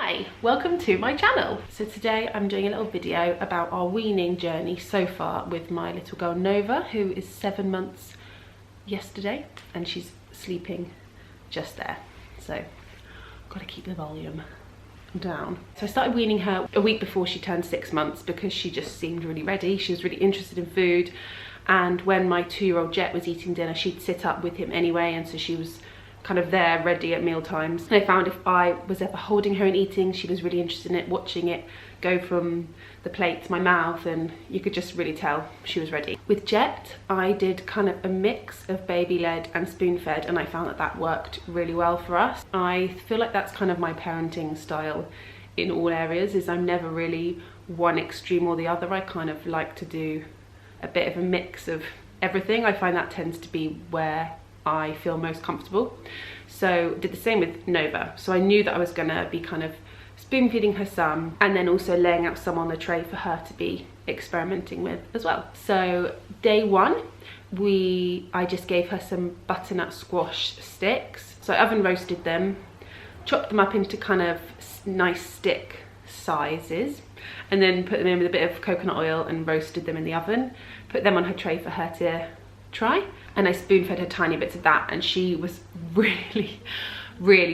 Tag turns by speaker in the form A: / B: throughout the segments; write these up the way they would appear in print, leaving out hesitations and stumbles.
A: Hi, welcome to my channel. So today I'm doing a little video about our weaning journey so far with my little girl Nova, who is 7 months yesterday, and she's sleeping just there. So gotta keep the volume down. So I started weaning her a week before she turned 6 months because she just seemed really ready. She was really interested in food, and when my 2-year-old Jet was eating dinner, she'd sit up with him anyway, and so she was kind of there ready at meal times. And I found if I was ever holding her and eating, she was really interested in it, watching it go from the plate to my mouth, and you could just really tell she was ready. With Jet, I did kind of a mix of baby led and spoon fed, and I found that that worked really well for us. I feel like that's kind of my parenting style in all areas, is I'm never really one extreme or the other. I kind of like to do a bit of a mix of everything. I find that tends to be where I feel most comfortable. So did the same with Nova. So I knew that I was gonna be kind of spoon feeding her some, and then also laying out some on the tray for her to be experimenting with as well. So day one, I just gave her some butternut squash sticks. So I oven roasted them, chopped them up into kind of nice stick sizes, and then put them in with a bit of coconut oil and roasted them in the oven. Put them on her tray for her to try, and I spoon fed her tiny bits of that, and she was really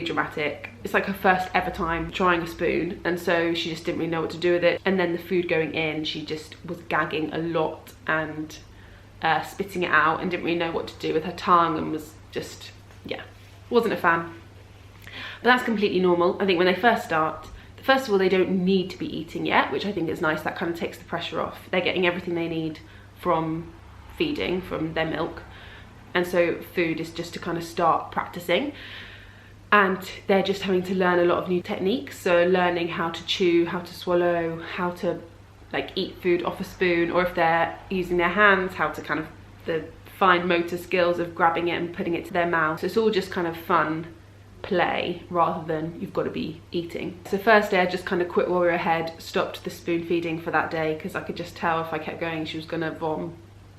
A: dramatic. It's like her first ever time trying a spoon, and so she just didn't really know what to do with it. And then the food going in, she just was gagging a lot and spitting it out, and didn't really know what to do with her tongue, and was just, yeah, wasn't a fan. But that's completely normal. I think when they first start, first of all, they don't need to be eating yet, which I think is nice. That kind of takes the pressure off. They're getting everything they need from feeding, from their milk, and so food is just to kind of start practicing, and they're just having to learn a lot of new techniques. So learning how to chew, how to swallow, how to like eat food off a spoon, or if they're using their hands, how to kind of the fine motor skills of grabbing it and putting it to their mouth. So it's all just kind of fun play rather than you've got to be eating. So first day I just kind of quit while we were ahead, stopped the spoon feeding for that day because I could just tell if I kept going she was gonna vom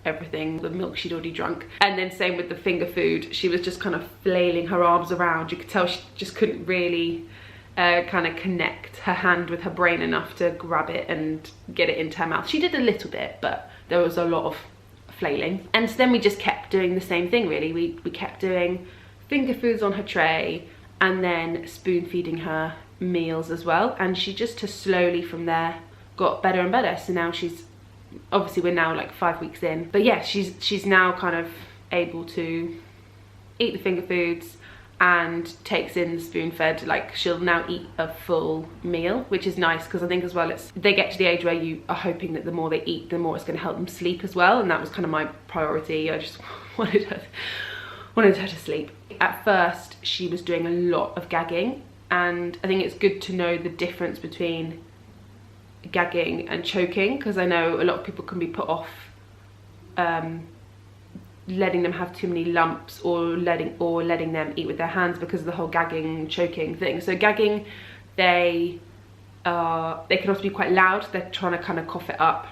A: everything, the milk she'd already drunk. And then same with the finger food, she was just kind of flailing her arms around. You could tell she just couldn't really kind of connect her hand with her brain enough to grab it and get it into her mouth. She did a little bit, but there was a lot of flailing. And so then we just kept doing the same thing really. We kept doing finger foods on her tray, and then spoon feeding her meals as well, and she just slowly from there got better and better. So now she's, obviously we're now like 5 weeks in, but yeah, she's now kind of able to eat the finger foods and takes in the spoon fed. Like she'll now eat a full meal, which is nice, because I think as well they get to the age where you are hoping that the more they eat, the more it's going to help them sleep as well, and that was kind of my priority. I just wanted her to sleep. At first she was doing a lot of gagging, and I think it's good to know the difference between gagging and choking, because I know a lot of people can be put off letting them have too many lumps, or letting them eat with their hands because of the whole gagging choking thing. So gagging, they can also be quite loud. They're trying to kind of cough it up,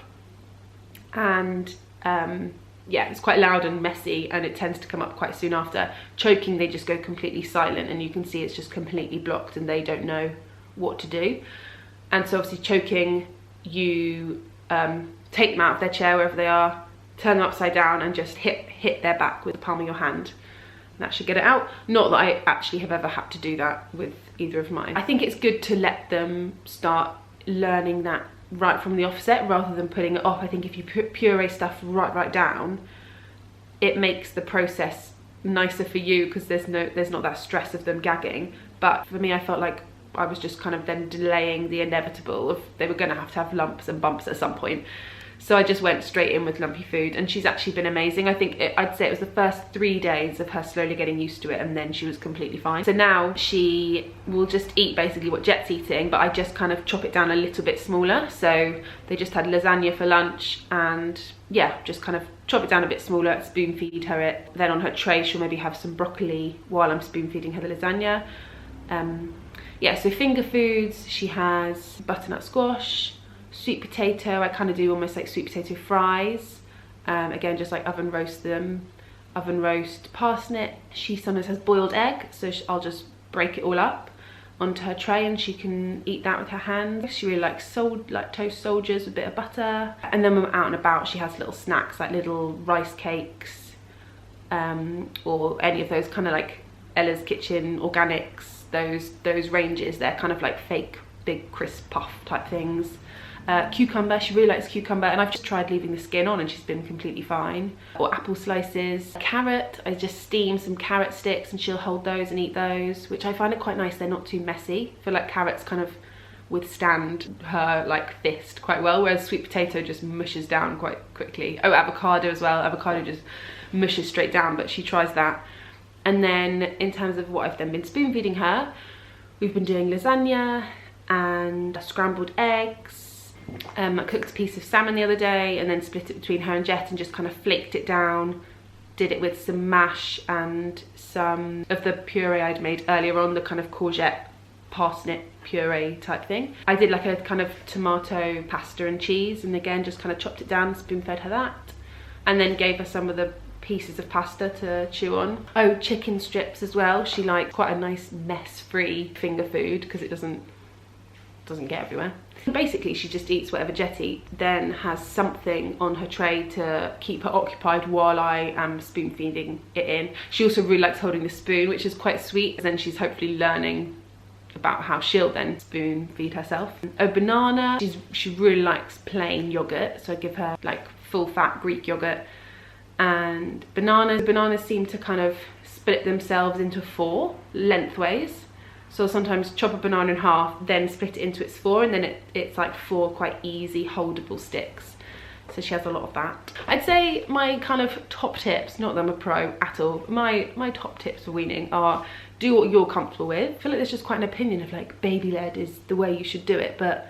A: and yeah, it's quite loud and messy, and it tends to come up quite soon after. Choking, they just go completely silent, and you can see it's just completely blocked and they don't know what to do. And so obviously choking, you take them out of their chair wherever they are, turn them upside down, and just hit their back with the palm of your hand. That should get it out. Not that I actually have ever had to do that with either of mine. I think it's good to let them start learning that right from the offset rather than putting it off. I think if you puree stuff right down, it makes the process nicer for you, because there's not that stress of them gagging. But for me, I felt like I was just kind of then delaying the inevitable of they were going to have lumps and bumps at some point. So I just went straight in with lumpy food, and she's actually been amazing. I think I'd say it was the first 3 days of her slowly getting used to it, and then she was completely fine. So now she will just eat basically what Jet's eating, but I just kind of chop it down a little bit smaller. So they just had lasagna for lunch, and yeah, just kind of chop it down a bit smaller, spoon feed her it. Then on her tray she'll maybe have some broccoli while I'm spoon feeding her the lasagna. Yeah, so finger foods, she has butternut squash, sweet potato. I kind of do almost like sweet potato fries. Again, just like oven roast them. Oven roast parsnip. She sometimes has boiled egg, so I'll just break it all up. onto her tray and she can eat that with her hands. She really likes toast soldiers with a bit of butter. And then when we're out and about, she has little snacks like little rice cakes, or any of those kind of like Ella's Kitchen organics, those ranges. They're kind of like fake big crisp puff type things. Cucumber, she really likes cucumber, and I've just tried leaving the skin on and she's been completely fine. Or apple slices. Carrot, I just steam some carrot sticks and she'll hold those and eat those, which I find it quite nice. They're not too messy. I feel like carrots kind of withstand her like fist quite well, whereas sweet potato just mushes down quite quickly. Oh, avocado as well. Avocado just mushes straight down, but she tries that. And then in terms of what I've then been spoon feeding her, we've been doing lasagna and scrambled eggs. I cooked a piece of salmon the other day and then split it between her and Jet and just kind of flaked it down. Did it with some mash and some of the puree I'd made earlier on, the kind of courgette parsnip puree type thing. I did like a kind of tomato pasta and cheese, and again just kind of chopped it down, spoon fed her that, and then gave her some of the pieces of pasta to chew on. Oh, chicken strips as well. She likes quite a nice mess-free finger food because it doesn't get everywhere. Basically, she just eats whatever Jet eats, then has something on her tray to keep her occupied while I am spoon feeding it in. She also really likes holding the spoon, which is quite sweet. Then she's hopefully learning about how she'll then spoon feed herself. A banana, she really likes plain yogurt, so I give her like full fat Greek yogurt. And bananas seem to kind of split themselves into 4 lengthways. So sometimes chop a banana in half, then split it into its 4, and then it's like 4 quite easy holdable sticks. So she has a lot of that. I'd say my kind of top tips, not that I'm a pro at all, my top tips for weaning are do what you're comfortable with. I feel like there's just quite an opinion of like baby led is the way you should do it, but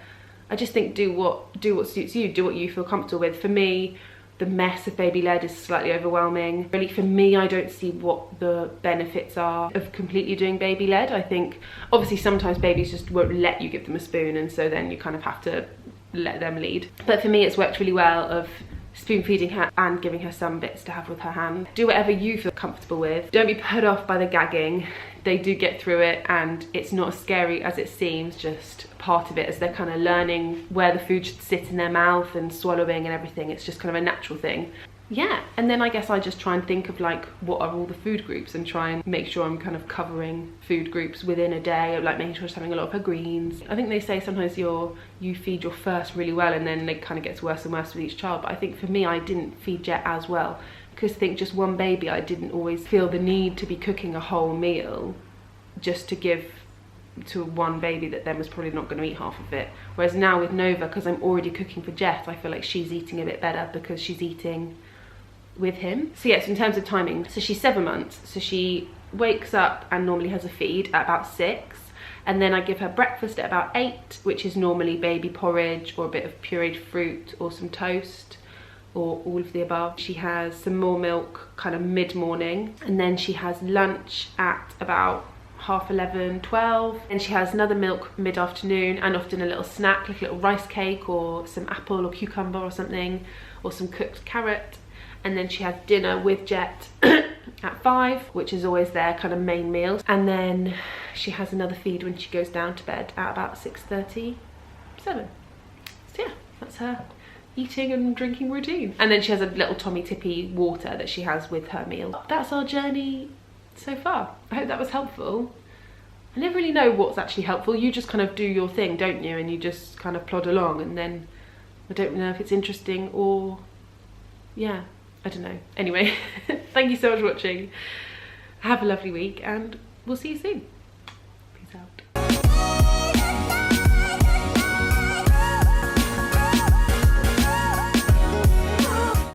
A: I just think do what suits you, do what you feel comfortable with. For me, the mess of baby led is slightly overwhelming. Really, for me, I don't see what the benefits are of completely doing baby led. I think obviously sometimes babies just won't let you give them a spoon, and so then you kind of have to let them lead. But for me, it's worked really well of spoon feeding her and giving her some bits to have with her hand. Do whatever you feel comfortable with. Don't be put off by the gagging. They do get through it and it's not as scary as it seems, just part of it as they're kind of learning where the food should sit in their mouth and swallowing and everything. It's just kind of a natural thing. Yeah, and then I guess I just try and think of like what are all the food groups and try and make sure I'm kind of covering food groups within a day, like making sure she's having a lot of her greens. I think they say sometimes you feed your first really well and then it kind of gets worse and worse with each child, but I think for me I didn't feed Jet as well because I think just one baby I didn't always feel the need to be cooking a whole meal just to give to one baby that then was probably not going to eat half of it. Whereas now with Nova, because I'm already cooking for Jet, I feel like she's eating a bit better because she's eating with him. So yes, in terms of timing, so she's 7 months, so she wakes up and normally has a feed at about 6, and then I give her breakfast at about 8, which is normally baby porridge or a bit of pureed fruit or some toast or all of the above. She has some more milk kind of mid-morning, and then she has lunch at about 11:30, 12, and she has another milk mid-afternoon and often a little snack like a little rice cake or some apple or cucumber or something, or some cooked carrot. And then she has dinner with Jet at 5, which is always their kind of main meal. And then she has another feed when she goes down to bed at about 6:37. So yeah, that's her eating and drinking routine. And then she has a little Tommy Tippy water that she has with her meal. That's our journey so far. I hope that was helpful. I never really know what's actually helpful. You just kind of do your thing, don't you? And you just kind of plod along, and then I don't know if it's interesting or yeah, I don't know. Anyway, thank you so much for watching. Have a lovely week and we'll see you soon. Peace out.